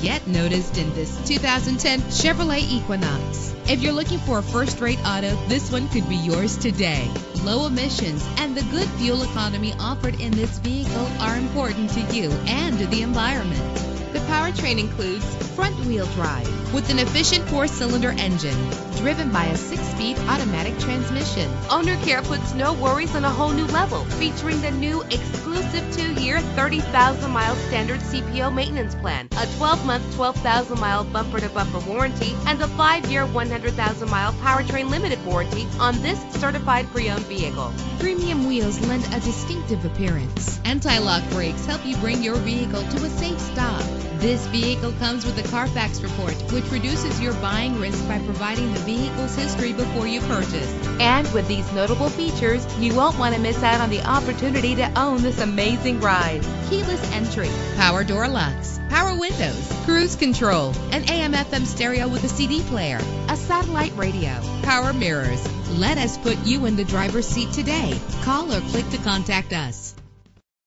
Get noticed in this 2010 Chevrolet Equinox. If you're looking for a first-rate auto, this one could be yours today. Low emissions and the good fuel economy offered in this vehicle are important to you and to the environment. The powertrain includes front-wheel drive with an efficient 4-cylinder engine driven by a 6-speed automatic transmission. Owner Care puts no worries on a whole new level, featuring the new exclusive 2-year, 30,000-mile standard CPO maintenance plan, a 12-month, 12,000-mile bumper-to-bumper warranty, and a 5-year, 100,000-mile powertrain limited warranty on this certified pre-owned vehicle. Premium wheels lend a distinctive appearance. Anti-lock brakes help you bring your vehicle to a safe stop. This vehicle comes with a Carfax report, which reduces your buying risk by providing the vehicle's history before you purchase. And with these notable features, you won't want to miss out on the opportunity to own this amazing ride. Keyless entry, power door locks, power windows, cruise control, an AM/FM stereo with a CD player, a satellite radio, power mirrors. Let us put you in the driver's seat today. Call or click to contact us.